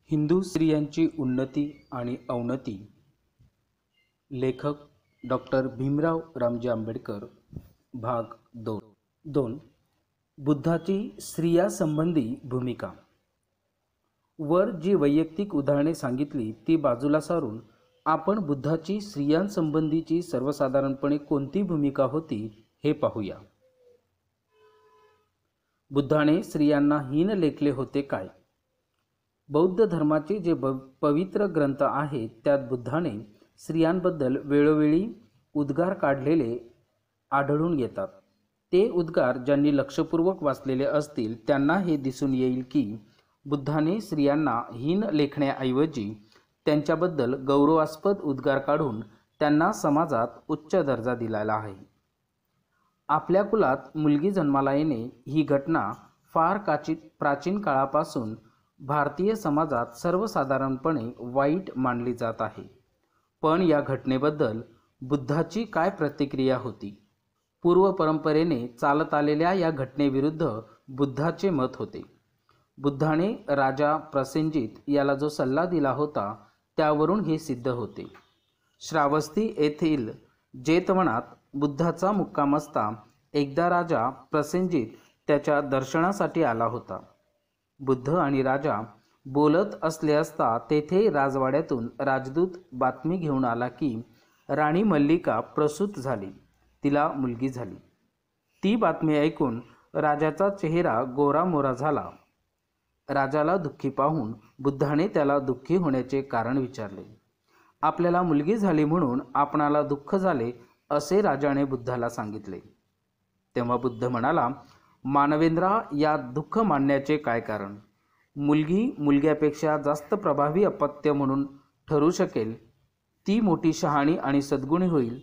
हिंदू स्त्रियांची उन्नती आणि अवनती. लेखक डॉक्टर भीमराव रामजी आंबेडकर. भाग 2. बुद्धाची स्त्रियासंबंधी भूमिका. वर जी वैयक्तिक उदाहरणे सांगितली ती बाजूला सारून आपण बुद्धाची स्त्रियांसंबंधीची सर्वसाधारणपणे कोणती भूमिका होती हे पाहूया. बुद्धाने स्त्रियांना हीन लेखले होते काय? बौद्ध धर्माचे जे पवित्र ग्रंथ आहेत त्यात बुद्धाने स्त्रियांबद्दल वेळोवेळी उद्गार काढलेले आढळून येतात. ते उद्गार ज्यांनी लक्षपूर्वक वाचलेले असतील त्यांना हे दिसून येईल की बुद्धाने स्त्रियांना हीन लेखण्याऐवजी त्यांच्याबद्दल गौरवास्पद उद्गार काढून त्यांना समाजात उच्च दर्जा दिलेला आहे. आपल्या कुलात मुलगी जन्माला येणे ही घटना फार प्राचीन काळापासून भारतीय समाजात सर्वसाधारणपणे वाईट मानली जात आहे. पण या घटनेबद्दल बुद्धाची काय प्रतिक्रिया होती? पूर्व परंपरेने चालत आलेल्या या घटनेविरुद्ध बुद्धाचे मत होते. बुद्धाने राजा प्रसेनजित याला जो सल्ला दिला होता त्यावरून हे सिद्ध होते. श्रावस्ती येथील जेतवनात बुद्धाचा मुक्काम असता एकदा राजा प्रसेनजित त्याच्या दर्शनासाठी आला होता. बुद्ध आणि राजा बोलत असले असता तेथे राजवाड्यातून राजदूत बातमी घेऊन आला की राणी मल्लिका प्रसूत झाली, तिला मुलगी झाली. ती बातमी ऐकून राजाचा चेहरा गोरामोरा झाला. राजाला दुःखी पाहून बुद्धाने त्याला दुःखी होण्याचे कारण विचारले. आपल्याला मुलगी झाली म्हणून आपणाला दुःख झाले असे राजाने बुद्धाला सांगितले. तेव्हा बुद्ध म्हणाला, मानवेंद्रा, या दुःख मानण्याचे काय कारण? मुलगी मुलग्यापेक्षा जास्त प्रभावी अपत्य म्हणून ठरू शकेल. ती मोठी शहाणी आणि सद्गुणी होईल.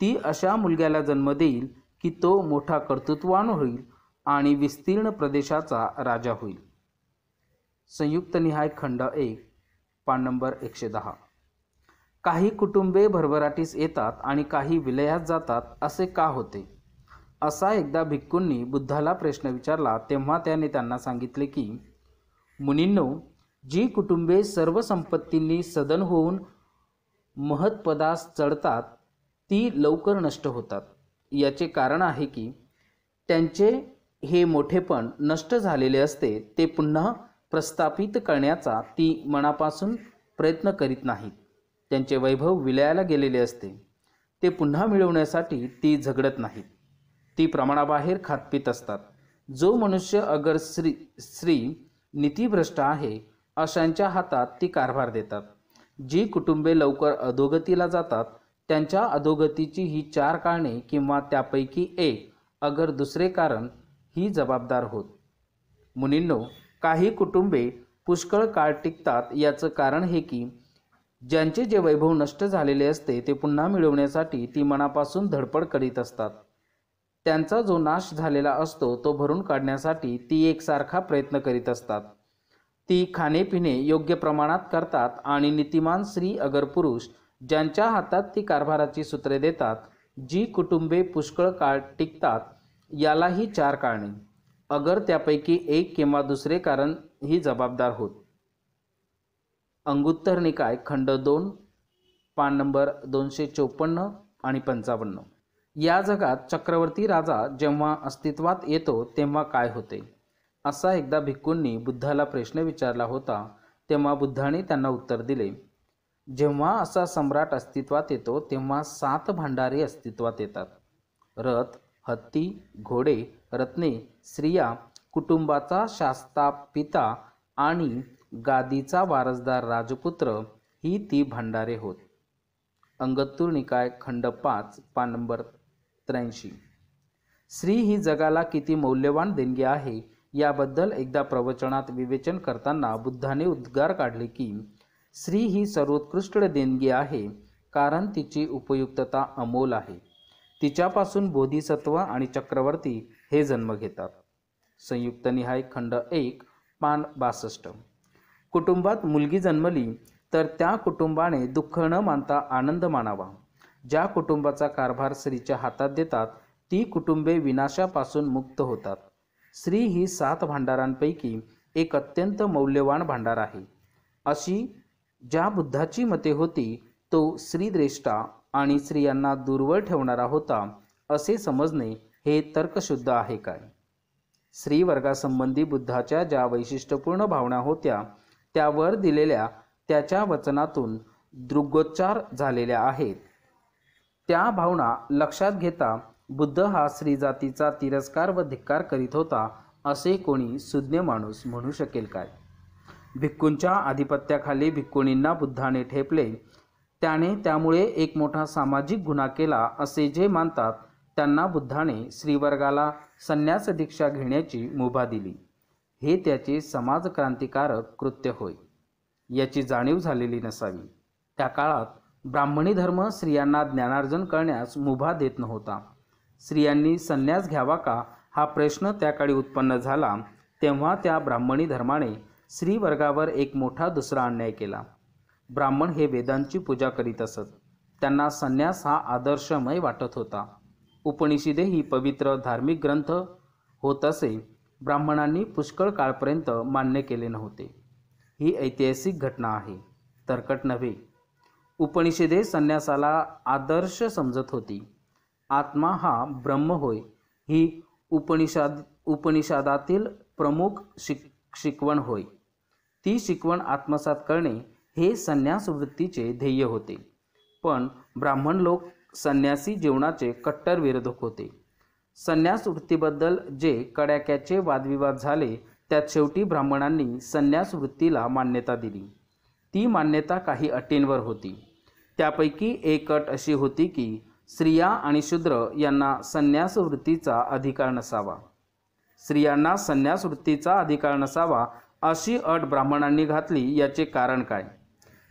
ती अशा मुलग्याला जन्म देईल की तो मोठा कर्तृत्ववान होईल आणि विस्तीर्ण प्रदेशाचा राजा होईल. संयुक्त निहाय खंड 1 पान नंबर 110. काही कुटुंबे भरभराटीस येतात आणि काही विलयात जातात असे का होते? असा एकदा भिक्खूंनी बुद्धाला प्रश्न विचारला. तेव्हा त्याने त्यांना सांगितले की मुनींनो, जी कुटुंबे सर्व संपत्तींनी सदन होऊन महत्पदास चढतात ती लवकर नष्ट होतात. याचे कारण आहे की त्यांचे हे मोठेपण नष्ट झालेले असते. ते पुन्हा प्रस्थापित करण्याचा ती मनापासून प्रयत्न करीत नाहीत. त्यांचे वैभव विलयाला गेलेले असते. ते पुन्हा मिळवण्यासाठी ती झगडत नाहीत. ती प्रमाणाबाहेर खातपीत असतात. जो मनुष्य अगर स्त्री नीतिभ्रष्ट आहे अशांच्या हातात ती कारभार देतात. जी कुटुंबे लवकर अधोगतीला जातात त्यांच्या अधोगतीची ही 4 कारणे किंवा त्यापैकी एक अगर दुसरे कारण ही जबाबदार होत. मुनींनो, काही कुटुंबे पुष्कळ काळ टिकतात याचं कारण हे की ज्यांचे जे वैभव नष्ट झालेले असते ते पुन्हा मिळवण्यासाठी ती मनापासून धडपड करीत असतात. त्यांचा जो नाश झालेला असतो तो भरून काढण्यासाठी ती एकसारखा प्रयत्न करीत असतात. ती खाणेपिणे योग्य प्रमाणात करतात आणि नीतिमान स्त्री अगर पुरुष ज्यांच्या हातात ती कारभाराची सूत्रे देतात. जी कुटुंबे पुष्कळ काळ टिकतात याला ही 4 कारणे अगर त्यापैकी एक किंवा दुसरे कारण ही जबाबदार होत. अंगुत्तर निकाय खंड 2 पान नंबर 254 आणि 55. या जगात चक्रवर्ती राजा जेव्हा अस्तित्वात येतो तेव्हा काय होते? असा एकदा भिक्खूंनी बुद्धाला प्रश्न विचारला होता. तेव्हा बुद्धाने त्यांना उत्तर दिले, जेव्हा असा सम्राट अस्तित्वात येतो तेव्हा 7 भांडारे अस्तित्वात येतात. रथ, हत्ती, घोडे, रत्ने, स्त्रिया, कुटुंबाचा शास्ता पिता आणि गादीचा वारसदार राजपुत्र ही ती भांडारे होत. अंगत्तूर निकाय खंड 5 पान नंबर 83. स्त्री ही जगाला किती मौल्यवान देणगी आहे याबद्दल एकदा प्रवचनात विवेचन करताना बुद्धाने उद्गार काढले की स्त्री ही सर्वोत्कृष्ट देणगी आहे कारण तिची उपयुक्तता अमोल आहे. तिच्यापासून बोधिसत्व आणि चक्रवर्ती हे जन्म घेतात. संयुक्त निहाय खंड 1 पान 62. कुटुंबात मुलगी जन्मली तर त्या कुटुंबाने दुःख न मानता आनंद मानावा. ज्या कुटुंबाचा कारभार स्त्रीच्या हातात देतात ती कुटुंबे विनाशापासून मुक्त होतात. स्त्री ही 7 भांडारांपैकी एक अत्यंत मौल्यवान भांडार आहे. अशी ज्या बुद्धाची मते होती तो स्त्रीद्रेष्टा आणि स्त्रियांना दुर्बळ ठेवणारा होता असे समजणे हे तर्कशुद्ध आहे काय? स्त्री वर्गासंबंधी बुद्धाच्या ज्या वैशिष्ट्यपूर्ण भावना होत्या त्या वर दिलेल्या त्याच्या वचनातून दृग्गोच्चार झालेल्या आहेत. त्या भावना लक्षात घेता बुद्ध हा स्त्री जातीचा तिरस्कार व धिक्कार करीत होता असे कोणी सुज्ञ माणूस म्हणू शकेल काय? भिक्खूंच्या आधिपत्याखाली भिक्खुणींना बुद्धाने ठेपले, त्यामुळे एक मोठा सामाजिक गुन्हा केला असे जे मानतात त्यांना बुद्धाने स्त्रीवर्गाला संन्यास दीक्षा घेण्याची मुभा दिली. हे त्याचे समाजक्रांतिकारक कृत्य होय याची जाणीव झालेली नसावी. त्या काळात ब्राह्मणी धर्म स्त्रियांना ज्ञानार्जन करण्यास मुभा देत नव्हता. स्त्रियांनी संन्यास घ्यावा का हा प्रश्न त्या काळी उत्पन्न झाला तेव्हा त्या ब्राह्मणी धर्माने स्त्रीवर्गावर एक मोठा दुसरा अन्याय केला. ब्राह्मण हे वेदांची पूजा करीत असत. त्यांना संन्यास हा आदर्शमय वाटत होता. उपनिषदे ही पवित्र धार्मिक ग्रंथ होत असे ब्राह्मणांनी पुष्कळ काळपर्यंत मान्य केले नव्हते. ही ऐतिहासिक घटना आहे, तर्कट नव्हे. उपनिषदे संन्यासाला आदर्श समजत होती. आत्मा हा ब्रह्म होय ही उपनिषदातील प्रमुख शिकवण होय. ती शिकवण आत्मसात करणे हे संन्यास वृत्तीचे ध्येय होते. पण ब्राह्मण लोक संन्यासी जीवनाचे कट्टर विरोधक होते. संन्यास वृत्तीबद्दल जे कडाक्याचे वादविवाद झाले त्यात शेवटी ब्राह्मणांनी संन्यास वृत्तीला मान्यता दिली. ती मान्यता काही अटींवर होती. त्यापैकी एक अट अशी होती की स्त्रिया आणि शूद्र यांना संन्यास वृत्तीचा अधिकार नसावा. स्त्रियांना संन्यास वृत्तीचा अधिकार नसावा अशी अट ब्राह्मणांनी घातली. याचे कारण काय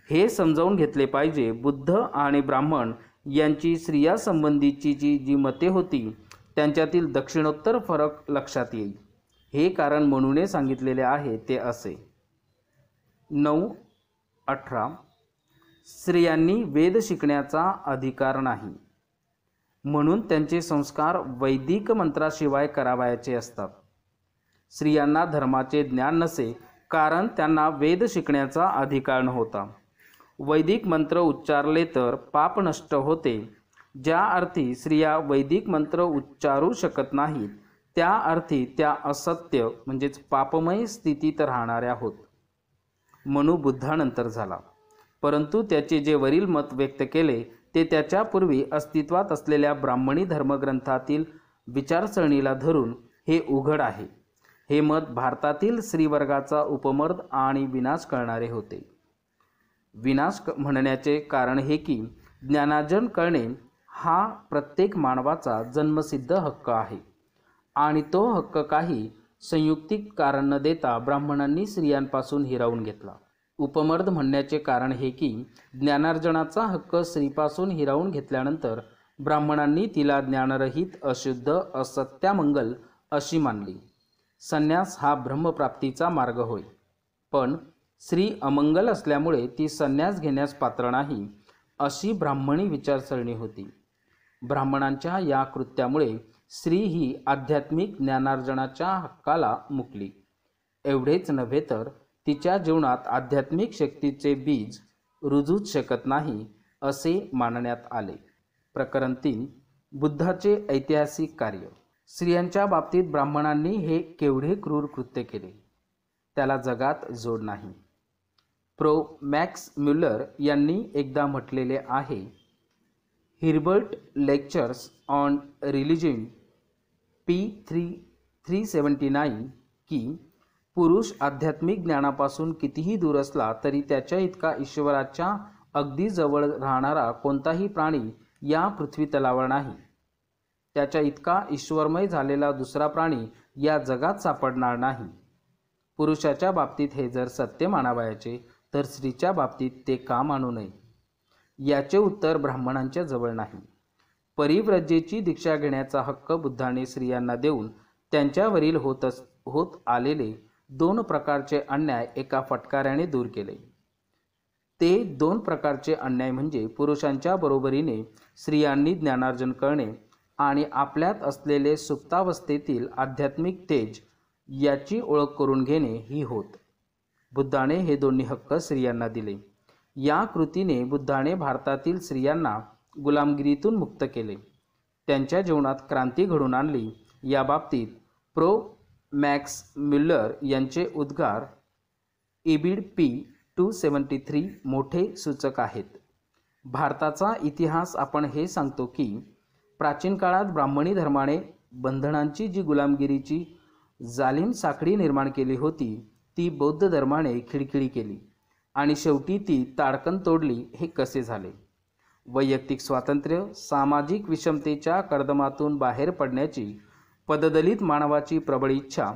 हे समजावून घेतले पाहिजे. बुद्ध आणि ब्राह्मण यांची स्त्रियासंबंधीची जी मते होती त्यांच्यातील दक्षिणोत्तर फरक लक्षात येईल. हे कारण म्हणून सांगितलेले आहे ते असे. 9.18 स्त्रियांनी वेद शिकण्याचा अधिकार नाही म्हणून त्यांचे संस्कार वैदिक मंत्राशिवाय करावयाचे असतात. स्त्रियांना धर्माचे ज्ञान नसे कारण त्यांना वेद शिकण्याचा अधिकार नव्हता. वैदिक मंत्र उच्चारले तर पाप नष्ट होते. ज्या अर्थी स्त्रिया वैदिक मंत्र उच्चारू शकत नाहीत त्या अर्थी त्या असत्य म्हणजेच पापमय स्थितीत राहणाऱ्या होत. मनू बुद्धानंतर झाला, परंतु त्याचे जे वरील मत व्यक्त केले ते त्याच्यापूर्वी अस्तित्वात असलेल्या ब्राह्मणी धर्मग्रंथातील विचारसरणीला धरून हे उघड आहे. हे मत भारतातील स्त्रीवर्गाचा उपमर्द आणि विनाश करणारे होते. विनाश म्हणण्याचे कारण हे की ज्ञानार्जन करणे हा प्रत्येक मानवाचा जन्मसिद्ध हक्क आहे आणि तो हक्क काही संयुक्तिक कारण न देता ब्राह्मणांनी स्त्रियांपासून हिरावून घेतला. उपमर्द म्हणण्याचे कारण हे की ज्ञानार्जनाचा हक्क स्त्रीपासून हिरावून घेतल्यानंतर ब्राह्मणांनी तिला ज्ञानरहित, अशुद्ध, असत्यामंगल अशी मानली. संन्यास हा ब्रह्मप्राप्तीचा मार्ग होय, पण स्त्री अमंगल असल्यामुळे ती संन्यास घेण्यास पात्र नाही अशी ब्राह्मणी विचारसरणी होती. ब्राह्मणांच्या या कृत्यामुळे स्त्री ही आध्यात्मिक ज्ञानार्जनाच्या हक्काला मुकली. एवढेच नव्हे तर तिच्या जीवनात आध्यात्मिक शक्तीचे बीज रुजूच शकत नाही असे मानण्यात आले. प्रकरण 3 बुद्धाचे ऐतिहासिक कार्य. स्त्रियांच्या बाबतीत ब्राह्मणांनी हे केवढे क्रूर कृत्य केले त्याला जगात जोड नाही. प्रो मॅक्स म्युलर यांनी एकदा म्हटलेले आहे, हिर्बर्ट लेक्चर्स ऑन रिलिजन P379 की पुरुष आध्यात्मिक ज्ञानापासून कितीही दूर असला तरी त्याच्या इतका ईश्वराच्या अगदी जवळ राहणारा कोणताही प्राणी या पृथ्वीतलावर नाही. त्याच्या इतका ईश्वरमय झालेला दुसरा प्राणी या जगात सापडणार नाही. पुरुषाच्या बाबतीत हे जर सत्य मानावयाचे तर स्त्रीच्या बाबतीत ते का मानू नये? याचे उत्तर ब्राह्मणांच्या जवळ नाही. परिव्रजेची दीक्षा घेण्याचा हक्क बुद्धाने स्त्रियांना देऊन त्यांच्यावरील होत आलेले 2 प्रकारचे अन्याय एका फटकाऱ्याने दूर केले. ते 2 प्रकारचे अन्याय म्हणजे पुरुषांच्या बरोबरीने स्त्रियांनी ज्ञानार्जन करणे आणि आपल्यात असलेले सुप्तावस्थेतील आध्यात्मिक तेज याची ओळख करून घेणे ही होत. बुद्धाने हे दोन्ही हक्क स्त्रियांना दिले. या कृतीने बुद्धाने भारतातील स्त्रियांना गुलामगिरीतून मुक्त केले, त्यांच्या जीवनात क्रांती घडवून आणली. या बाबतीत प्रो मॅक्स म्युलर यांचे उद्गार इबिड पी 273 मोठे सूचक आहेत. भारताचा इतिहास आपण हे सांगतो की प्राचीन काळात ब्राह्मणी धर्माने बंधनांची जी गुलामगिरीची जालिम साखळी निर्माण केली होती ती बौद्ध धर्माने खिळखिळी केली आणि शेवटी ती ताडकन तोडली. हे कसे झाले? वैयक्तिक स्वातंत्र्य, सामाजिक विषमतेच्या कर्दमातून बाहेर पडण्याची पददलित मानवाची प्रबळ इच्छा,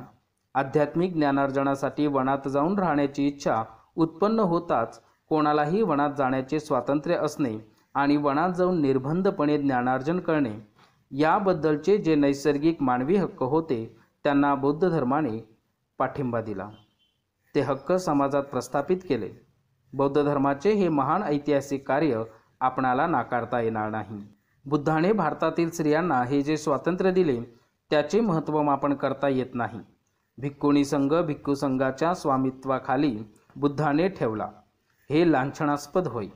आध्यात्मिक ज्ञानार्जनासाठी वनात जाऊन राहण्याची इच्छा उत्पन्न होताच कोणालाही वनात जाण्याचे स्वातंत्र्य असणे आणि वनात जाऊन निर्बंधपणे ज्ञानार्जन करणे याबद्दलचे जे नैसर्गिक मानवी हक्क होते त्यांना बौद्ध धर्माने पाठिंबा दिला. ते हक्क समाजात प्रस्थापित केले. बौद्ध धर्माचे हे महान ऐतिहासिक कार्य आपणाला नाकारता येणार नाही. बुद्धाने भारतातील स्त्रियांना हे जे स्वातंत्र्य दिले त्याचे महत्त्व मापन करता येत नाही. भिक्खुणी संघ भिक्खू संघाच्या स्वामित्वाखाली बुद्धाने ठेवला हे लांछनास्पद होय.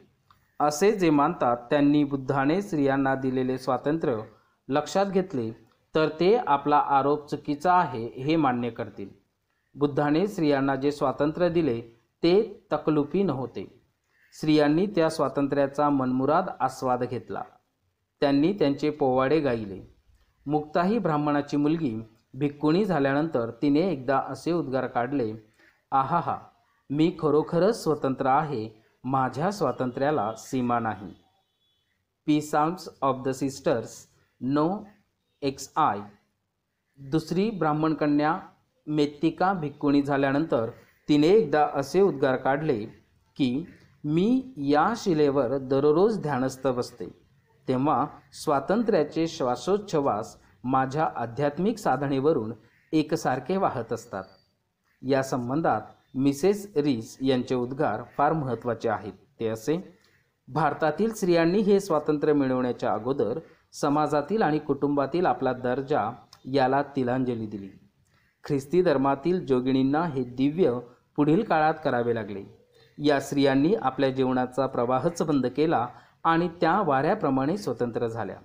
असे जे मानतात त्यांनी बुद्धाने स्त्रियांना दिलेले स्वातंत्र्य लक्षात घेतले तर ते आपला आरोप चुकीचा आहे हे मान्य करतील. बुद्धाने स्त्रियांना जे स्वातंत्र्य दिले ते तकलुफी नव्हते. स्त्रियांनी त्या स्वातंत्र्याचा मनमुराद आस्वाद घेतला. त्यांनी त्यांचे पोवाडे गायले. मुक्ताही ब्राह्मणाची मुलगी भिक्खुणी झाल्यानंतर तिने एकदा असे उद्गार काढले, आहाहा, मी खरोखरच स्वतंत्र आहे, माझ्या स्वातंत्र्याला सीमा नाही. P psalms of the sisters no XI. दुसरी ब्राह्मण कन्या मेत्तिका भिक्खुणी झाल्यानंतर तिने एकदा असे उद्गार काढले की मी या शिलेवर दररोज ध्यानस्थ बसते, तेव्हा स्वातंत्र्याचे श्वासोच्छ्वास माझ्या आध्यात्मिक साधनेवरून एकसारखे वाहत असतात. या संबंधात मिसेस रीस यांचे उद्गार फार महत्त्वाचे आहेत. ते असे, भारतातील स्त्रियांनी हे स्वातंत्र्य मिळवण्याच्या अगोदर समाजातील आणि कुटुंबातील आपला दर्जा याला तिलांजली दिली. ख्रिस्ती धर्मातील जोगिनींना हे दिव्य पुढील काळात करावे लागले. या स्त्रियांनी आपल्या जीवनाचा प्रवाहच बंद केला आणि त्या वाऱ्याप्रमाणे स्वतंत्र झाल्या.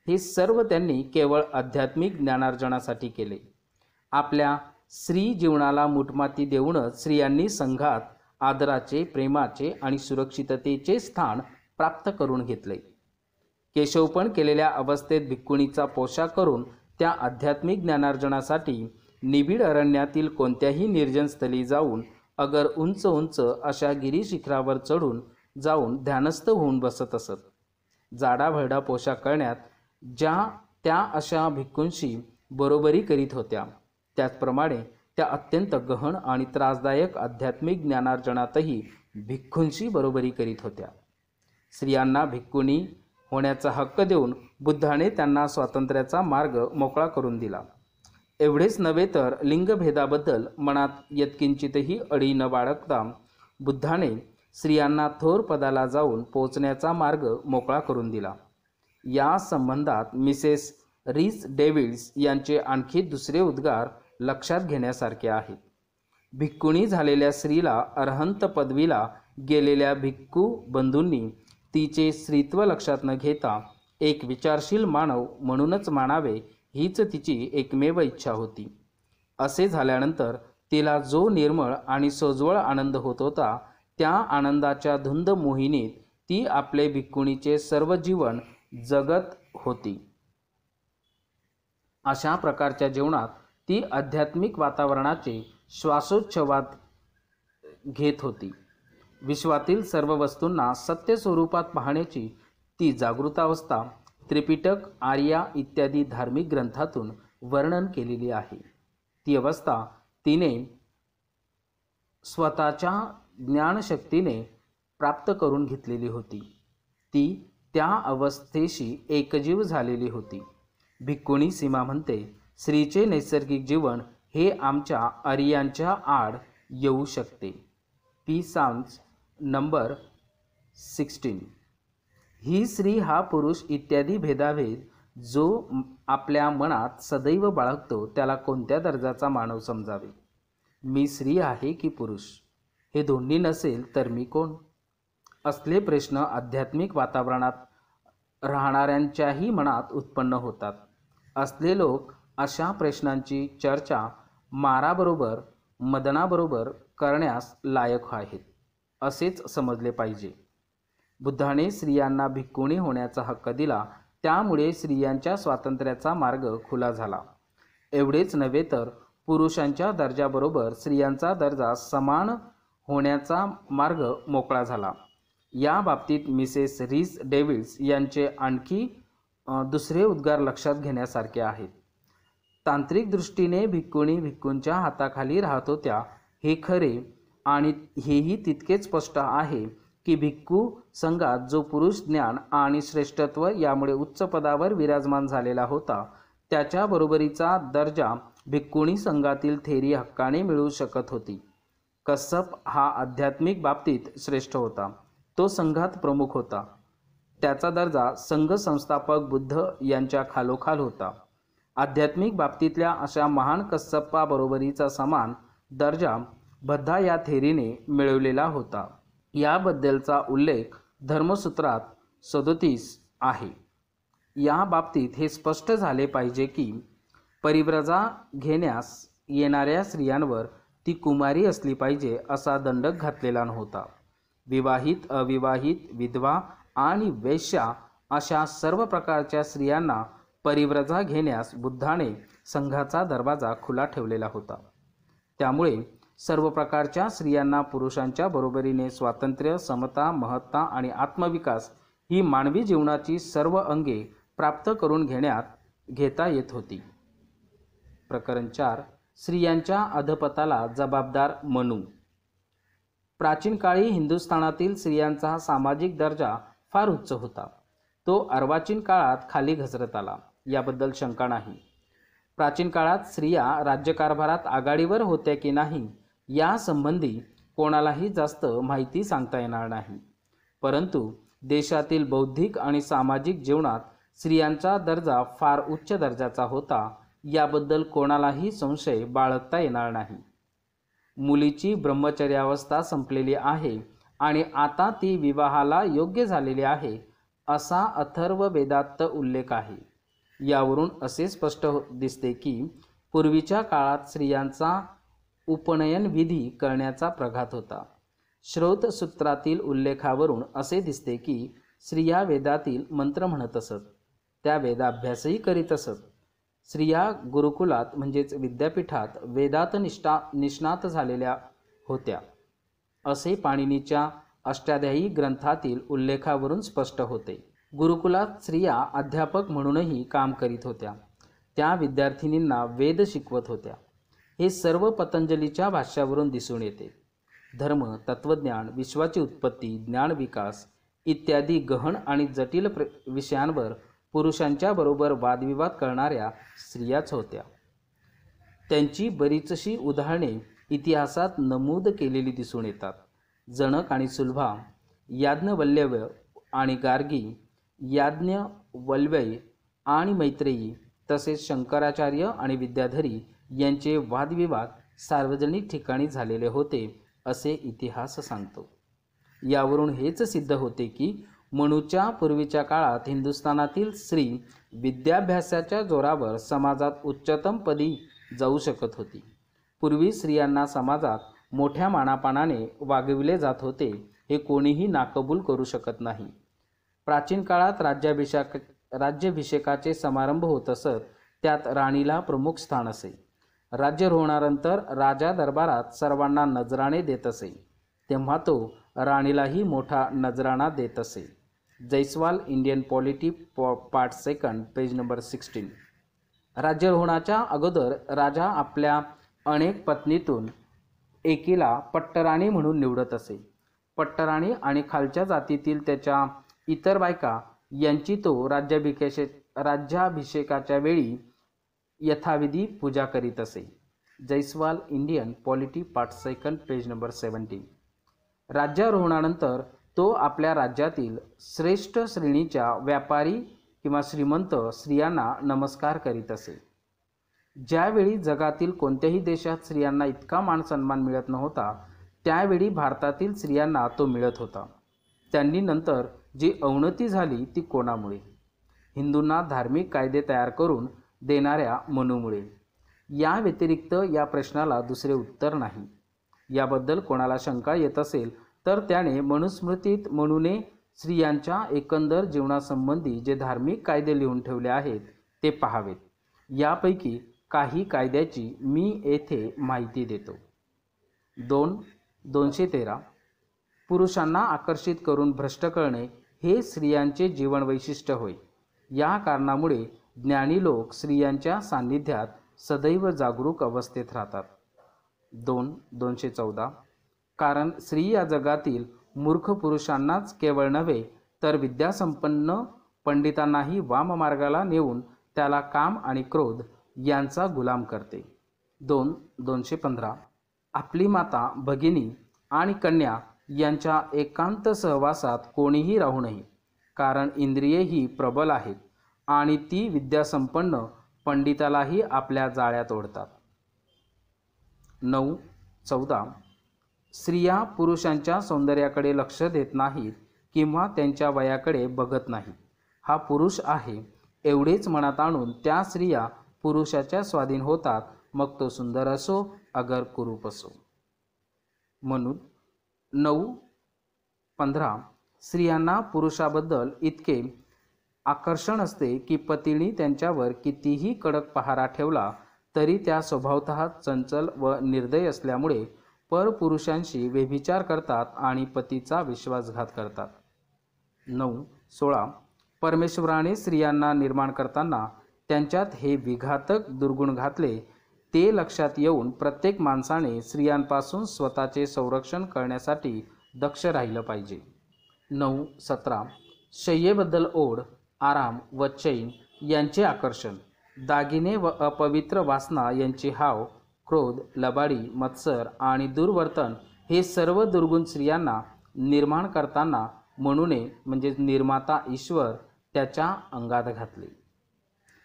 हे सर्व त्यांनी केवळ आध्यात्मिक ज्ञानार्जनासाठी केले. आपल्या स्त्री जीवनाला मुठमाती देऊनच स्त्रियांनी संघात आदराचे, प्रेमाचे आणि सुरक्षिततेचे स्थान प्राप्त करून घेतले. केशवपण केलेल्या अवस्थेत भिक्खुणीचा पोशाख करून त्या आध्यात्मिक ज्ञानार्जनासाठी निबिड अरण्यातील कोणत्याही निर्जन स्थली जाऊन अगर उंच उंच अशा गिरीशिखरावर चढून जाऊन ध्यानस्थ होऊन बसत असत. जाडाभरडा पोशाख करण्यात ज्या त्या अशा भिक्खूंशी बरोबरी करीत होत्या, त्याचप्रमाणे त्या अत्यंत गहन आणि त्रासदायक आध्यात्मिक ज्ञानार्जनातही भिक्खूंशी बरोबरी करीत होत्या. स्त्रियांना भिक्खुणी होण्याचा हक्क देऊन बुद्धाने त्यांना स्वातंत्र्याचा मार्ग मोकळा करून दिला. एवढेच नव्हे तर लिंगभेदाबद्दल मनात यत्किंचितही अडी न बाळगता बुद्धाने स्त्रियांना थोर पदाला जाऊन पोचण्याचा मार्ग मोकळा करून दिला. या संबंधात मिसेस रीस डेव्हिड्स यांचे आणखी दुसरे उद्गार लक्षात घेण्यासारखे आहेत. भिक्खुणी झालेल्या स्त्रीला अरहंत पदवीला गेलेल्या भिक्खू बंधूंनी तिचे स्त्रीत्व लक्षात न घेता एक विचारशील मानव म्हणूनच मानावे हीच तिची एकमेव इच्छा होती. असे झाल्यानंतर तिला जो निर्मळ आणि सोज्वळ आनंद होत होता त्या आनंदाच्या धुंद मोहिनीत ती आपले भिक्खुणीचे सर्व जीवन जगत होती. अशा प्रकारच्या जीवनात ती आध्यात्मिक वातावरणाचे श्वासोच्छवास घेत होती. विश्वातील सर्व वस्तूंना सत्य स्वरूपात पाहण्याची ती जागृतावस्था त्रिपिटक, आर्या इत्यादी धार्मिक ग्रंथातून वर्णन केलेली आहे. ती अवस्था तिने स्वतःच्या ज्ञानशक्तीने प्राप्त करून घेतलेली होती. ती त्या अवस्थेशी एकजीव झालेली होती. भिक्खुणी सीमा म्हणते, स्त्रीचे नैसर्गिक जीवन हे आमच्या आर्यांच्या आड येऊ शकते. P साल्म्स number 16. ही स्त्री हा पुरुष इत्यादी भेदाभेद जो आपल्या मनात सदैव बाळगतो त्याला कोणत्या दर्जाचा मानव समजावे? मी स्त्री आहे की पुरुष? हे दोन्ही नसेल तर मी कोण? असले प्रश्न आध्यात्मिक वातावरणात राहणाऱ्यांच्याही मनात उत्पन्न होतात. असले लोक अशा प्रश्नांची चर्चा माराबरोबर मदनाबरोबर करण्यास लायक आहेत असेच समजले पाहिजे. बुद्धाने स्त्रियांना भिक्खुणी होण्याचा हक्क दिला, त्यामुळे स्त्रियांच्या स्वातंत्र्याचा मार्ग खुला झाला. एवढेच नव्हे तर पुरुषांच्या दर्जाबरोबर स्त्रियांचा दर्जा समान होण्याचा मार्ग मोकळा झाला. या बाबतीत मिसेस रीस डेव्हिड्स यांचे आणखी दुसरे उद्गार लक्षात घेण्यासारखे आहेत. तांत्रिक दृष्टीने भिक्खुणी भिक्खूंच्या हाताखाली राहत होत्या हे खरे, आणि हेही तितकेच स्पष्ट आहे की भिक्खू संघात जो पुरुष ज्ञान आणि श्रेष्ठत्व यामुळे उच्च पदावर विराजमान झालेला होता, त्याच्या बरोबरीचा दर्जा भिक्खुणी संघातील थेरी हक्काने मिळू शकत होती. कश्यप हा आध्यात्मिक बाबतीत श्रेष्ठ होता, तो संघात प्रमुख होता. त्याचा दर्जा संघ संस्थापक बुद्ध यांच्या खालोखाल होता. आध्यात्मिक बाबतीतल्या अशा महान कश्यपाबरोबरीचा समान दर्जा बद्धा या थेरीने मिळवलेला होता. याबद्दलचा उल्लेख धर्मसूत्रात 37 आहे. या बाबतीत हे स्पष्ट झाले पाहिजे की परिव्रजा घेण्यास येणाऱ्या स्त्रियांवर ती कुमारी असली पाहिजे असा दंडक घातलेला नव्हता. विवाहित, अविवाहित, विधवा आणि वेश्या अशा सर्व प्रकारच्या स्त्रियांना परिव्रजा घेण्यास बुद्धाने संघाचा दरवाजा खुला ठेवलेला होता. त्यामुळे सर्व प्रकारच्या स्त्रियांना पुरुषांच्या बरोबरीने स्वातंत्र्य, समता, महत्ता आणि आत्मविकास ही मानवी जीवनाची सर्व अंगे प्राप्त करून घेता येत होती. प्रकरण 4. स्त्रियांच्या अधपताला जबाबदार मनू. प्राचीन काळी हिंदुस्थानातील स्त्रियांचा सामाजिक दर्जा फार उच्च होता. तो अर्वाचीन काळात खाली घसरत आला, याबद्दल शंका नाही. प्राचीन काळात स्त्रिया राज्यकारभारात आघाडीवर होत्या की नाही यासंबंधी कोणालाही जास्त माहिती सांगता येणार नाही. परंतु देशातील बौद्धिक आणि सामाजिक जीवनात स्त्रियांचा दर्जा फार उच्च दर्जाचा होता, याबद्दल कोणालाही संशय बाळगता येणार नाही. मुलीची ब्रह्मचर्यावस्था संपलेली आहे आणि आता ती विवाहाला योग्य झालेली आहे असा अथर्व वेदात उल्लेख आहे. यावरून असे स्पष्ट दिसते की पूर्वीच्या काळात स्त्रियांचा उपनयन विधी करण्याचा प्रघात होता. श्रौतसूत्रातील उल्लेखावरून असे दिसते की स्त्रिया वेदातील मंत्र म्हणत असत, त्या वेदाभ्यासही करीत असत. स्त्रिया गुरुकुलात म्हणजेच विद्यापीठात वेदात निष्णात झालेल्या होत्या असे पाणिनीच्या अष्टाध्यायी ग्रंथातील उल्लेखावरून स्पष्ट होते. गुरुकुलात स्त्रिया अध्यापक म्हणूनही काम करीत होत्या. त्या विद्यार्थिनींना वेद शिकवत होत्या. हे सर्व पतंजलीच्या भाष्यावरून दिसून येते. धर्म, तत्त्वज्ञान, विश्वाची उत्पत्ती, ज्ञानविकास इत्यादी गहन आणि जटिल विषयांवर पुरुषांच्या बरोबर वादविवाद करणाऱ्या स्त्रियाच होत्या. त्यांची बरीचशी उदाहरणे इतिहासात नमूद केलेली दिसून येतात. जनक आणि सुलभा, याज्ञवल्क्य आणि गार्गी, याज्ञवल्क्य आणि मैत्रेयी, तसेच शंकराचार्य आणि विद्याधरी यांचे वादविवाद सार्वजनिक ठिकाणी झालेले होते असे इतिहास सांगतो. यावरून हेच सिद्ध होते की मनूच्या पूर्वीच्या काळात हिंदुस्थानातील स्त्री विद्याभ्यासाच्या जोरावर समाजात उच्चतम पदी जाऊ शकत होती. पूर्वी स्त्रियांना समाजात मोठ्या मानापानाने वागविले जात होते हे कोणीही नाकबूल करू शकत नाही. प्राचीन काळात राज्याभिषेकाचे समारंभ होत असत, त्यात राणीला प्रमुख स्थान असे. राज्यारोहणानंतर राजा दरबारात सर्वांना नजराणे देत असे, तेव्हा तो राणीलाही मोठा नजराणा देत असे. Jaiswal, Indian polity, part 2, page number 16. राज्यारोहणाच्या अगोदर राजा आपल्या अनेक पत्नीतून एकीला पट्टराणी म्हणून निवडत असे. पट्टराणी आणि खालच्या जातीतील त्याच्या इतर बायका यांची तो राज्याभिषेकाच्या वेळी यथाविधी पूजा करीत असे. Jaiswal, Indian polity, part 2, page number 17. राज्यारोहणानंतर तो आपल्या राज्यातील श्रेष्ठ श्रेणीच्या व्यापारी किंवा श्रीमंत स्त्रियांना नमस्कार करीत असे. ज्यावेळी जगातील कोणत्याही देशात स्त्रियांना इतका मान सन्मान मिळत नव्हता, त्यावेळी भारतातील स्त्रियांना तो मिळत होता. त्यांनी नंतर जी अवनती झाली ती कोणामुळे? हिंदूंना धार्मिक कायदे तयार करून देणाऱ्या मनूमुळे. या व्यतिरिक्त या प्रश्नाला दुसरे उत्तर नाही. याबद्दल कोणाला शंका येत असेल तर त्याने मनुस्मृतीत मनूने स्त्रियांच्या एकंदर जीवनासंबंधी जे धार्मिक कायदे लिहून ठेवले आहेत ते पाहावेत. यापैकी काही कायद्याची मी येथे माहिती देतो. 213 पुरुषांना आकर्षित करून भ्रष्ट करणे हे स्त्रियांचे जीवन वैशिष्ट्य होय. या कारणामुळे ज्ञानी लोक स्त्रियांच्या सान्निध्यात सदैव जागरूक अवस्थेत राहतात. 214 कारण स्त्री या जगातील मूर्ख पुरुषांनाच केवळ नव्हे तर विद्यासंपन्न पंडितांनाही वाममार्गाला नेऊन त्याला काम आणि क्रोध यांचा गुलाम करते. 215 आपली माता, भगिनी आणि कन्या यांच्या एकांत सहवासात कोणीही राहू नये, कारण इंद्रिये ही प्रबल आहेत आणि ती विद्यासंपन्न पंडितालाही आपल्या जाळ्यात ओढतात. 914 स्त्रिया पुरुषांच्या सौंदर्याकडे लक्ष देत नाहीत किंवा त्यांच्या वयाकडे बघत नाहीत. हा पुरुष आहे एवढेच मनात आणून त्या स्त्रिया पुरुषाच्या स्वाधीन होतात, मग तो सुंदर असो अगर कुरूप असो. म्हणून 915 स्त्रियांना पुरुषाबद्दल इतके आकर्षण असते की पतीने त्यांच्यावर कितीही कडक पहारा ठेवला तरी त्या स्वभावतः चंचल व निर्दय असल्यामुळे परपुरुषांशी व्यभिचार करतात आणि पतीचा विश्वासघात करतात. 916 परमेश्वराने स्त्रियांना निर्माण करताना त्यांच्यात हे विघातक दुर्गुण घातले ते लक्षात येऊन प्रत्येक माणसाने स्त्रियांपासून स्वतःचे संरक्षण करण्यासाठी दक्ष राहिलं पाहिजे. 917 शय्येबद्दल ओढ, आराम व चैन यांचे आकर्षण, दागिने व अपवित्र वासना यांची हाव, क्रोध, लबाडी, मत्सर आणि दुर्वर्तन हे सर्व दुर्गुण स्त्रियांना निर्माण करताना मनूने म्हणजे निर्माता ईश्वर त्याच्या अंगात घातले.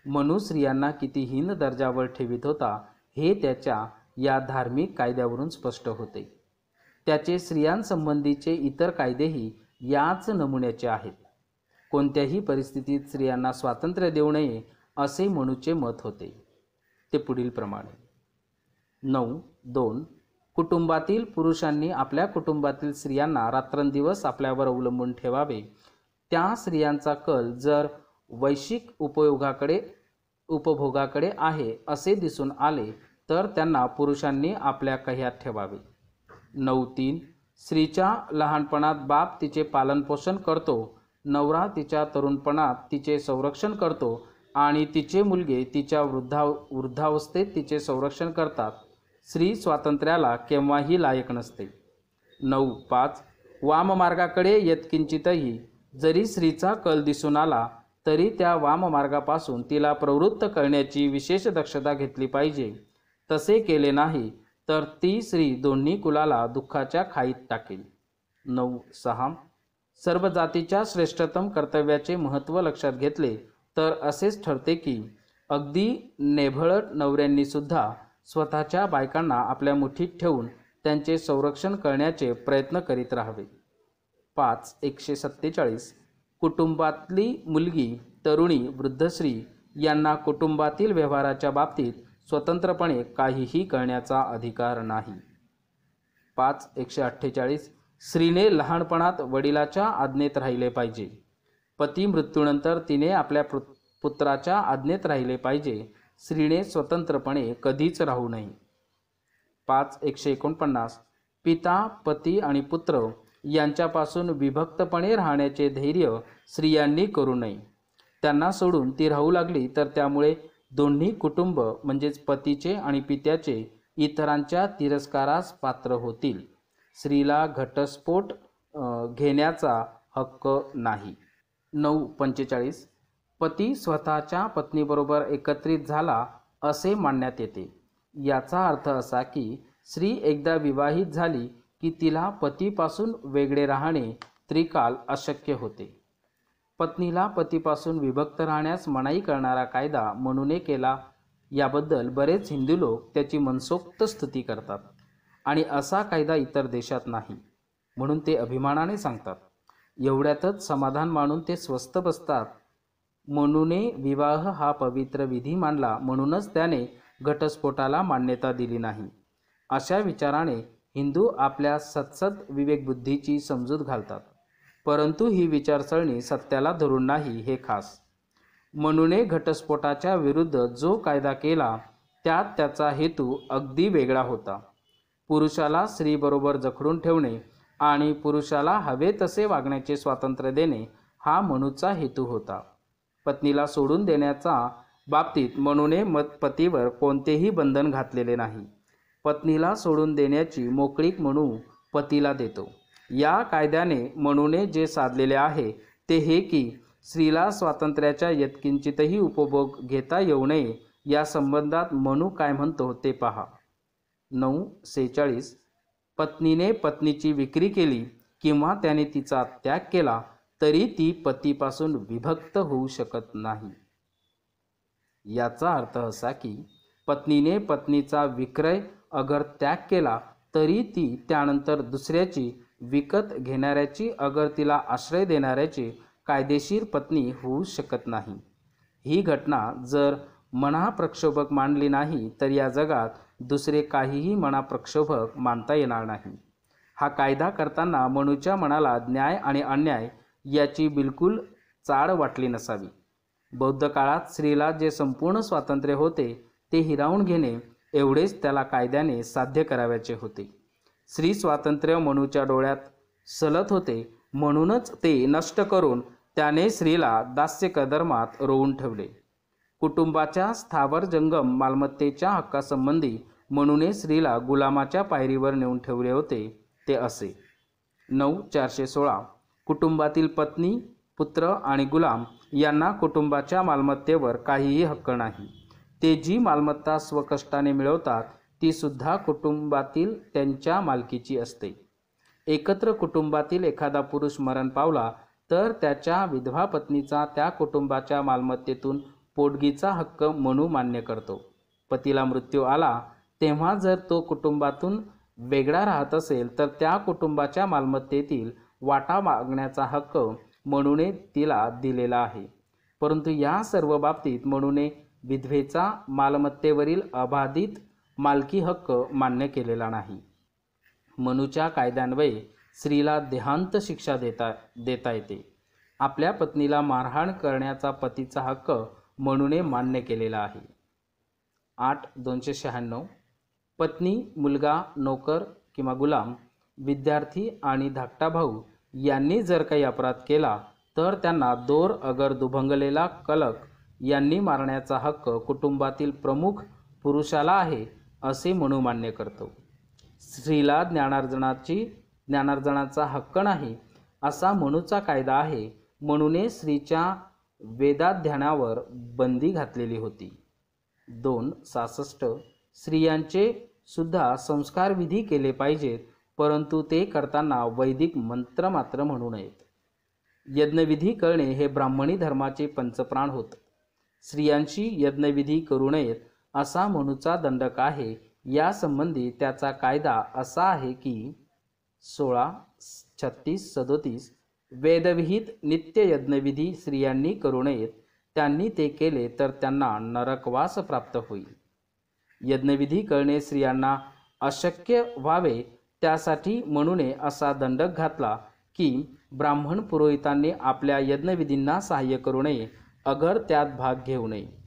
मनू स्त्रियांना किती हीन दर्जावर ठेवित होता हे त्याच्या या धार्मिक कायद्यावरून स्पष्ट होते. त्याचे स्त्रियांसंबंधीचे इतर कायदेही याच नमुन्याचे आहेत. कोणत्याही परिस्थितीत स्त्रियांना स्वातंत्र्य देऊ नये असे मनूचे मत होते. ते पुढील प्रमाणे. 9.2 कुटुंबातील पुरुषांनी आपल्या कुटुंबातील स्त्रियांना रात्रंदिवस आपल्यावर अवलंबून ठेवावे. त्या स्त्रियांचा कल जर वैश्विक उपभोगाकडे आहे असे दिसून आले तर त्यांना पुरुषांनी आपल्या कह्यात ठेवावे. 9.3 स्त्रीच्या लहानपणात बाप तिचे पालनपोषण करतो, नवरा तिच्या तरुणपणात तिचे संरक्षण करतो आणि तिचे मुलगे तिच्या वृद्धावस्थेत तिचे संरक्षण करतात. स्त्री स्वातंत्र्याला केव्हाही लायक नसते. 9.5 वाममार्गाकडे यत्किंचितही जरी स्त्रीचा कल दिसून आला तरी त्या वाममार्गापासून तिला प्रवृत्त करण्याची विशेष दक्षता घेतली पाहिजे. तसे केले नाही तर ती स्त्री दोन्ही कुलाला दुःखाच्या खाईत टाकेल. 9.6 सर्व जातीच्या श्रेष्ठतम कर्तव्याचे महत्त्व लक्षात घेतले तर असेच ठरते की अगदी नेभळट नवऱ्यांनी सुद्धा स्वतःच्या बायकांना आपल्या मुठीत ठेवून त्यांचे संरक्षण करण्याचे प्रयत्न करीत राहावे. 147 कुटुंबातली मुलगी, तरुणी, वृद्ध स्त्री यांना कुटुंबातील व्यवहाराच्या बाबतीत स्वतंत्रपणे काहीही करण्याचा अधिकार नाही. 148 स्त्रीने लहानपणात वडिलाच्या आज्ञेत राहिले पाहिजे. पती मृत्यूनंतर तिने आपल्या पुत्राच्या आज्ञेत राहिले पाहिजे. स्त्रीने स्वतंत्रपणे कधीच राहू नये. 149 पिता, पती आणि पुत्र यांच्यापासून विभक्तपणे राहण्याचे धैर्य स्त्रियांनी करू नये. त्यांना सोडून ती राहू लागली तर त्यामुळे दोन्ही कुटुंब म्हणजेच पतीचे आणि पित्याचे इतरांच्या तिरस्कारास पात्र होतील. स्त्रीला घटस्फोट घेण्याचा हक्क नाही. 9.45 पती स्वतःच्या पत्नीबरोबर एकत्रित झाला असे मानण्यात येते. याचा अर्थ असा की स्त्री एकदा विवाहित झाली की तिला पतीपासून वेगळे राहणे त्रिकाल अशक्य होते. पत्नीला पतीपासून विभक्त राहण्यास मनाई करणारा कायदा मनूने केला. याबद्दल बरेच हिंदू लोक त्याची मनसोक्त स्तुती करतात. आणि असा कायदा इतर देशात नाही, म्हणून ते अभिमानाने सांगतात. एवढ्यातच समाधान मानून ते स्वस्थ बसतात. मनूने विवाह हा पवित्र विधी मानला, म्हणूनच त्याने घटस्फोटाला मान्यता दिली नाही. अशा विचाराने हिंदू आपल्या सत्सद विवेकबुद्धीची समजूत घालतात, परंतु ही विचारसरणी सत्याला धरून नाही हे खास. मनूने घटस्फोटाच्या विरुद्ध जो कायदा केला त्यात त्याचा हेतू अगदी वेगळा होता. पुरुषाला स्त्रीबरोबर जखडून ठेवणे आणि पुरुषाला हवे तसे वागण्याचे स्वातंत्र्य देणे हा मनूचा हेतू होता. पत्नीला सोडून देण्याच्या बाबतीत मनूने पतीवर कोणतेही बंधन घातलेले नाही. पत्नीला सोडून देण्याची मोकळीक मनू पतीला देतो. या कायद्याने मनूने जे साधलेले आहे ते हे की स्त्रीला स्वातंत्र्याच्या यत्किंचितही उपभोग घेता येऊ नये. या संबंधात मनू काय म्हणतो ते पहा. 9:46 पत्नीने पत्नीची विक्री केली किंवा त्याने तिचा त्याग केला तरी ती पतीपासून विभक्त होऊ शकत नाही. याचा अर्थ असा की पत्नीने पत्नीचा विक्रय अगर त्याग केला तरी ती त्यानंतर दुसऱ्याची विकत घेणाऱ्याची अगर तिला आश्रय देणाऱ्याची कायदेशीर पत्नी होऊ शकत नाही. ही घटना जर मनाप्रक्षोभक मानली नाही तर या जगात दुसरे काहीही मनाप्रक्षोभक मानता येणार नाही. हा कायदा करताना मनूच्या मनाला न्याय आणि अन्याय याची बिलकुल चाड वाटली नसावी. बौद्ध काळात स्त्रीला जे संपूर्ण स्वातंत्र्य होते ते हिरावून घेणे एवढेच त्याला कायद्याने साध्य करावयाचे होते. स्त्री स्वातंत्र्य मनूच्या डोळ्यात सलत होते, म्हणूनच ते नष्ट करून त्याने स्त्रीला दास्यकधर्मात रोवून ठेवले. कुटुंबाच्या स्थावर जंगम मालमत्तेच्या हक्कासंबंधी मनूने स्त्रीला गुलामाच्या पायरीवर नेऊन ठेवले होते ते असे. 9:416 कुटुंबातील पत्नी, पुत्र आणि गुलाम यांना कुटुंबाच्या मालमत्तेवर काहीही हक्क नाही. ते जी मालमत्ता स्वकष्टाने मिळवतात ती सुद्धा कुटुंबातील त्यांच्या मालकीची असते. एकत्र कुटुंबातील एखादा पुरुष मरण पावला तर त्याच्या विधवा पत्नीचा त्या कुटुंबाच्या मालमत्तेतून पोटगीचा हक्क मनू मान्य करतो. पतीला मृत्यू आला तेव्हा जर तो कुटुंबातून वेगळा राहत असेल तर त्या कुटुंबाच्या मालमत्तेतील वाटा मागण्याचा हक्क मनूने तिला दिलेला आहे. परंतु या सर्व बाबतीत मनूने विधवेचा मालमत्तेवरील अबाधित मालकी हक्क मान्य केलेला नाही. मनूच्या कायद्यान्वये स्त्रीला देहांत शिक्षा देता येते. आपल्या पत्नीला मारहाण करण्याचा पतीचा हक्क मनूने मान्य केलेला आहे. 8:296 पत्नी, मुलगा, नोकर किंवा गुलाम, विद्यार्थी आणि धाकटा भाऊ यांनी जर काही अपराध केला तर त्यांना दोर अगर दुभंगलेला कलक यांनी मारण्याचा हक्क कुटुंबातील प्रमुख पुरुषाला आहे असे मनू मान्य करतो. स्त्रीला ज्ञानार्जनाचा हक्क नाही असा मनूचा कायदा आहे. मनूने स्त्रीच्या वेदाध्ययनावर बंदी घातलेली होती. 2:66 स्त्रियांचे सुद्धा संस्कारविधी केले पाहिजेत, परंतु ते करताना वैदिक मंत्र मात्र म्हणू नयेत. यज्ञविधी करणे हे ब्राह्मणी धर्माचे पंचप्राण होत. स्त्रियांशी यज्ञविधी करू नयेत असा मनूचा दंडक आहे. या संबंधी त्याचा कायदा असा आहे की 16:36-37 वेदविहित नित्य यज्ञविधी स्त्रियांनी करू नयेत. त्यांनी ते केले तर त्यांना नरकवास प्राप्त होईल. यज्ञविधी करणे स्त्रियांना अशक्य व्हावे त्यासाठी मनूने असा दंडक घातला की ब्राह्मण पुरोहितांनी आपल्या यज्ञविधींना सहाय्य करू नये, अगर त्यात भाग घेऊ नये.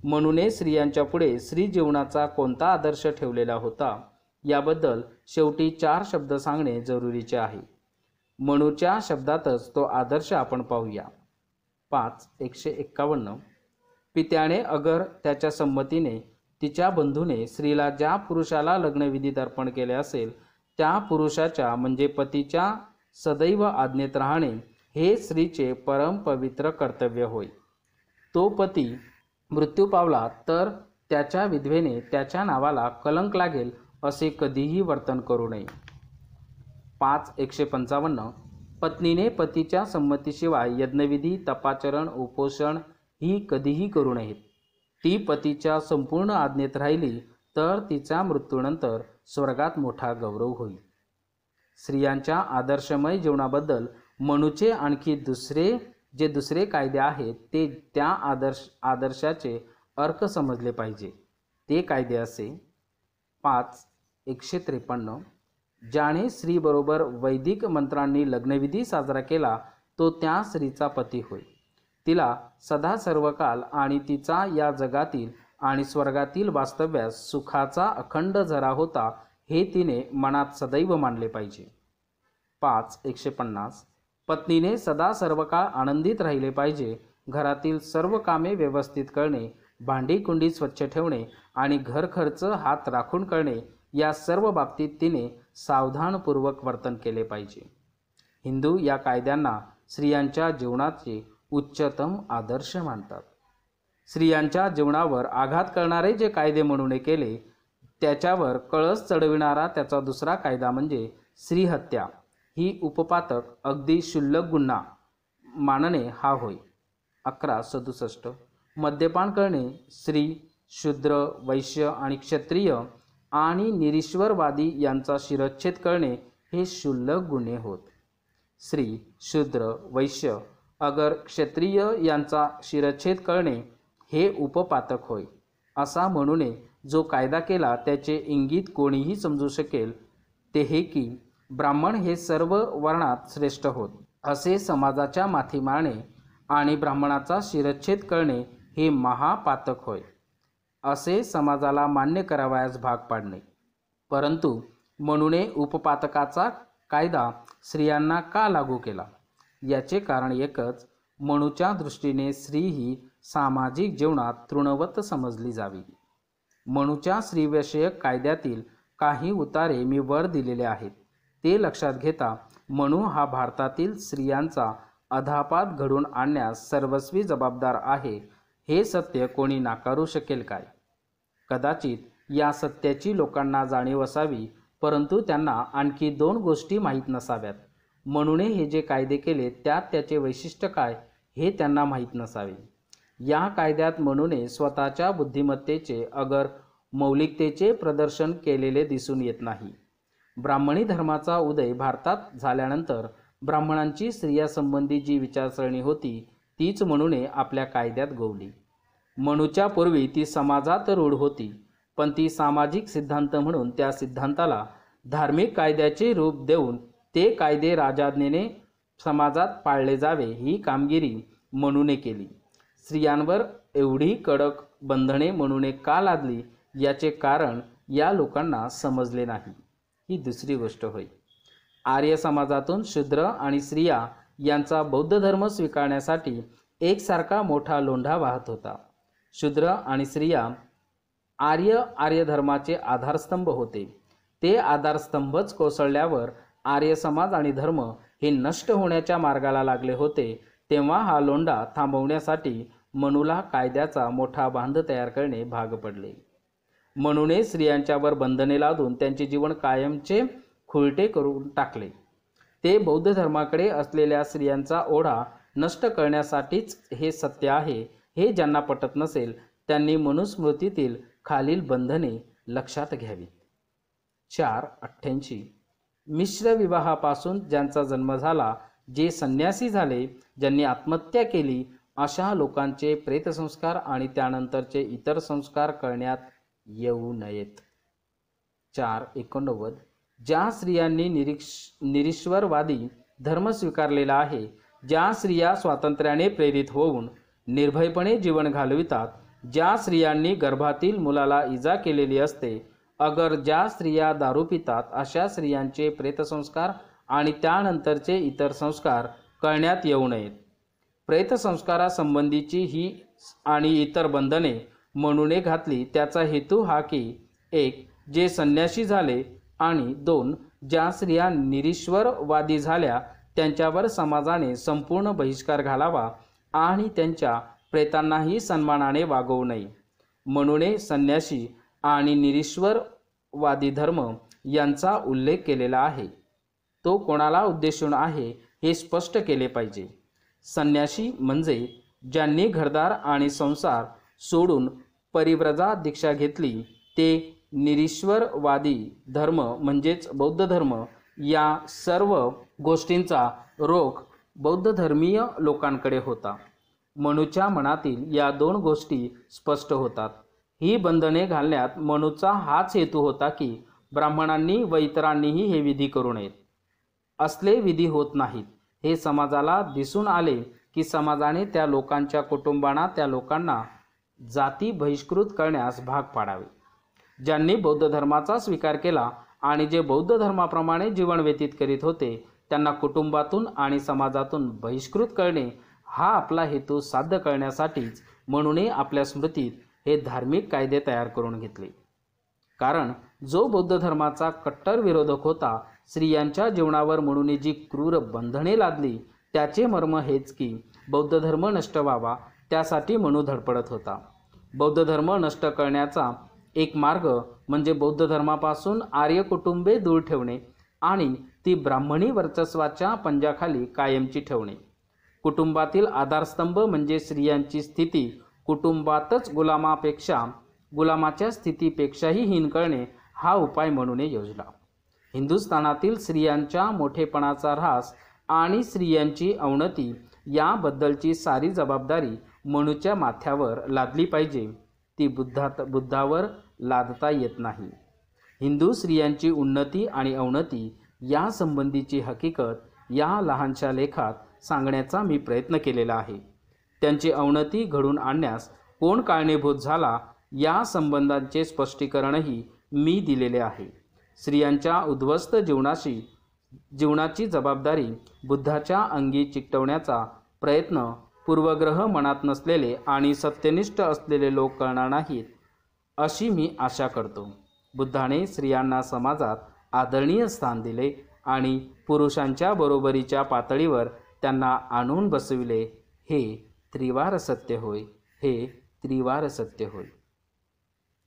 मनूने स्त्रियांच्या पुढे स्त्री जीवनाचा कोणता आदर्श ठेवलेला होता याबद्दल शेवटी 4 शब्द सांगणे जरुरीचे आहे. मनूच्या शब्दातच तो आदर्श आपण पाहूया. 5:151 पित्याने अगर त्याच्या संमतीने तिच्या बंधूने स्त्रीला ज्या पुरुषाला लग्नविधीत अर्पण केले असेल त्या पुरुषाच्या म्हणजे पतीच्या सदैव आज्ञेत राहणे हे स्त्रीचे परम पवित्र कर्तव्य होय. तो पती मृत्यू पावला तर त्याच्या विधवेने त्याच्या नावाला कलंक लागेल असे कधीही वर्तन करू नये. 5:155 पत्नीने पतीच्या संमतीशिवाय यज्ञविधी, तपाचरण, उपोषण ही कधीही करू नयेत. ती पतीच्या संपूर्ण आज्ञेत राहिली तर तिच्या मृत्यूनंतर स्वर्गात मोठा गौरव होईल. स्त्रियांच्या आदर्शमय जीवनाबद्दल मनूचे आणखी दुसरे कायदे आहेत ते त्या आदर्शाचे अर्थ समजले पाहिजे. ते कायदे असे: 5:153 ज्याने स्त्रीबरोबर वैदिक मंत्रांनी लग्नविधी साजरा केला तो त्या स्त्रीचा पती होय. तिला सदा सर्वकाल आणि तिचा या जगातील आणि स्वर्गातील वास्तव्यास सुखाचा अखंड झरा होता हे तिने मनात सदैव मानले पाहिजे. 5:150 पत्नीने सदा सर्वकाळ आनंदित राहिले पाहिजे. घरातील सर्व कामे व्यवस्थित करणे, भांडी कुंडी स्वच्छ ठेवणे आणि घर खर्च हात राखून करणे या सर्व बाबतीत तिने सावधानपूर्वक वर्तन केले पाहिजे. हिंदू या कायद्यांना स्त्रियांच्या जीवनाचे उच्चतम आदर्श मानतात. स्त्रियांच्या जीवनावर आघात करणारे जे कायदे मनूने केले त्याच्यावर कळस चढविणारा त्याचा दुसरा कायदा म्हणजे स्त्रीहत्या ही उपपातक अगदी क्षुल्लक गुन्हा मानणे हा होय. 11:67 मद्यपान करणे स्त्री, शूद्र, वैश्य आणि क्षत्रिय आणि निरीश्वरवादी यांचा शिरच्छेद करणे हे क्षुल्लक गुन्हे होत. स्त्री, शूद्र, वैश्य अगर क्षत्रिय यांचा शिरच्छेद करणे हे उपपातक होय. असा म्हणूने जो कायदा केला त्याचे इंगित कोणीही समजू शकेल ते हे की ब्राह्मण हे सर्व वर्णात श्रेष्ठ होत असे समाजाच्या माथी मारणे आणि ब्राह्मणाचा शिरच्छेद करणे हे महापातक होय असे समाजाला मान्य करावयास भाग पाडणे. परंतु मनूने उपपातकाचा कायदा स्त्रियांना का लागू केला याचे कारण एकच: मनूच्या दृष्टीने स्त्री ही सामाजिक जीवनात तृणवत समजली जावी. मनूच्या स्त्रीविषयक कायद्यातील काही उतारे मी वर दिलेले आहेत. ते लक्षात घेता मनू हा भारतातील स्त्रियांचा अधापात घडून आणण्यास सर्वस्वी जबाबदार आहे हे सत्य कोणी नाकारू शकेल काय? कदाचित या सत्याची लोकांना जाणीव असावी, परंतु त्यांना आणखी 2 गोष्टी माहीत नसाव्यात. मनूने हे जे कायदे केले त्यात त्याचे वैशिष्ट्य काय हे त्यांना माहीत नसावे. या कायद्यात मनूने स्वतःच्या बुद्धिमत्तेचे अगर मौलिकतेचे प्रदर्शन केलेले दिसून येत नाही. ब्राह्मणी धर्माचा उदय भारतात झाल्यानंतर ब्राह्मणांची स्त्रियासंबंधी जी विचारसरणी होती तीच मनूने आपल्या कायद्यात गोवली. मनूच्या पूर्वी ती समाजात रूढ होती, पण ती सामाजिक सिद्धांत म्हणून त्या सिद्धांताला धार्मिक कायद्याचे रूप देऊन ते कायदे राजाज्ञेने समाजात पाळले जावे ही कामगिरी मनूने केली. स्त्रियांवर एवढी कडक बंधने मनूने का लादली याचे कारण या लोकांना समजले नाही. ही दुसरी गोष्ट होय. आर्य समाजातून शूद्र आणि स्त्रिया यांचा बौद्ध धर्म स्वीकारण्यासाठी एकसारखा मोठा लोंढा वाहत होता. शूद्र आणि स्त्रिया आर्य धर्माचे आधारस्तंभ होते. ते आधारस्तंभच कोसळल्यावर आर्य समाज आणि धर्म हे नष्ट होण्याच्या मार्गाला लागले होते. तेव्हा हा लोंढा थांबवण्यासाठी मनूला कायद्याचा मोठा बांध तयार करणे भाग पडले. मनूने स्त्रियांच्यावर बंधने लादून त्यांचे जीवन कायमचे खुळटे करून टाकले. ते बौद्ध धर्माकडे असलेल्या स्त्रियांचा ओढा नष्ट करण्यासाठीच हे सत्य आहे हे ज्यांना पटत नसेल त्यांनी मनुस्मृतीतील खालील बंधने लक्षात घ्यावीत. 4:88 मिश्र विवाहापासून ज्यांचा जन्म झाला, जे संन्यासी झाले, ज्यांनी आत्महत्या केली अशा लोकांचे प्रेतसंस्कार आणि त्यानंतरचे इतर संस्कार करण्यात येऊ नयेत. 4:89 ज्या स्त्रियांनी निरीश्वरवादी धर्म स्वीकारलेला आहे, ज्या स्त्रिया स्वातंत्र्याने प्रेरित होऊन निर्भयपणे जीवन घालवितात, ज्या स्त्रियांनी गर्भातील मुलाला इजा केलेली असते, अगर ज्या स्त्रिया दारू पितात अशा स्त्रियांचे प्रेतसंस्कार आणि त्यानंतरचे इतर संस्कार करण्यात येऊ नयेत. प्रेतसंस्कारासंबंधीची ही आणि इतर बंधने मनूने घातली त्याचा हेतू हा की 1. जे संन्यासी झाले आणि 2. ज्या स्त्रिया निरीश्वरवादी झाल्या त्यांच्यावर समाजाने संपूर्ण बहिष्कार घालावा आणि त्यांच्या प्रेतांनाही सन्मानाने वागवू नये. मनूने संन्यासी आणि निरीश्वरवादी धर्म यांचा उल्लेख केलेला आहे. तो कोणाला उद्देशून आहे हे स्पष्ट केले पाहिजे. संन्यासी म्हणजे ज्यांनी घरदार आणि संसार सोडून परिव्रजा दीक्षा घेतली, ते निरीश्वरवादी धर्म म्हणजेच बौद्ध धर्म या सर्व गोष्टींचा रोख बौद्ध धर्मीय लोकांकडे होता. मनूच्या मनातील या दोन गोष्टी स्पष्ट होतात. ही बंधने घालण्यात मनूचा हाच हेतू होता की ब्राह्मणांनी व इतरांनीही हे विधी करू नयेत. असले विधी होत नाहीत हे समाजाला दिसून आले की समाजाने त्या लोकांच्या कुटुंबांना त्या लोकांना जाती बहिष्कृत करण्यास भाग पाडावे. ज्यांनी बौद्ध धर्माचा स्वीकार केला आणि जे बौद्ध धर्माप्रमाणे जीवन व्यतीत करीत होते त्यांना कुटुंबातून आणि समाजातून बहिष्कृत करणे हा आपला हेतू साध्य करण्यासाठीच मनूने आपल्या स्मृतीत हे धार्मिक कायदे तयार करून घेतले. कारण जो बौद्ध धर्माचा कट्टर विरोधक होता, स्त्रियांच्या जीवनावर मनूने जी क्रूर बंधने लादली त्याचे मर्म हेच की बौद्ध धर्म नष्ट व्हावा त्यासाठी मनू धडपडत होता. बौद्ध धर्म नष्ट करण्याचा एक मार्ग म्हणजे बौद्ध धर्मापासून आर्य कुटुंबे दूर ठेवणे आणि ती ब्राह्मणी वर्चस्वाच्या पंजाखाली कायमची ठेवणे. कुटुंबातील आधारस्तंभ म्हणजे स्त्रियांची स्थिती कुटुंबातच गुलामाच्या स्थितीपेक्षाही हीन करणे हा उपाय मनूने योजला. हिंदुस्थानातील स्त्रियांच्या मोठेपणाचा ऱ्हास आणि स्त्रियांची अवनती याबद्दलची सारी जबाबदारी मनूच्या माथ्यावर लादली पाहिजे. ती बुद्धावर लादता येत नाही. हिंदू स्त्रियांची उन्नती आणि अवनती या संबंधीची हकीकत या लहानशा लेखात सांगण्याचा मी प्रयत्न केलेला आहे. त्यांची अवनती घडून आणण्यास कोण कारणीभूत झाला या संबंधांचे स्पष्टीकरणही मी दिलेले आहे. स्त्रियांच्या उद्ध्वस्त जीवनाची जबाबदारी बुद्धाच्या अंगी चिकटवण्याचा प्रयत्न पूर्वग्रह मनात नसलेले आणि सत्यनिष्ठ असलेले लोक करणार नाहीत अशी मी आशा करतो. बुद्धाने स्त्रियांना समाजात आदरणीय स्थान दिले आणि पुरुषांच्या बरोबरीच्या पातळीवर त्यांना आणून बसविले. हे त्रिवार सत्य होय. हे त्रिवार सत्य होय.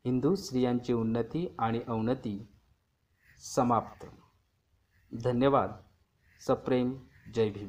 हिंदू स्त्रियांची उन्नती आणि अवनती समाप्त. धन्यवाद. सप्रेम. जय भीम.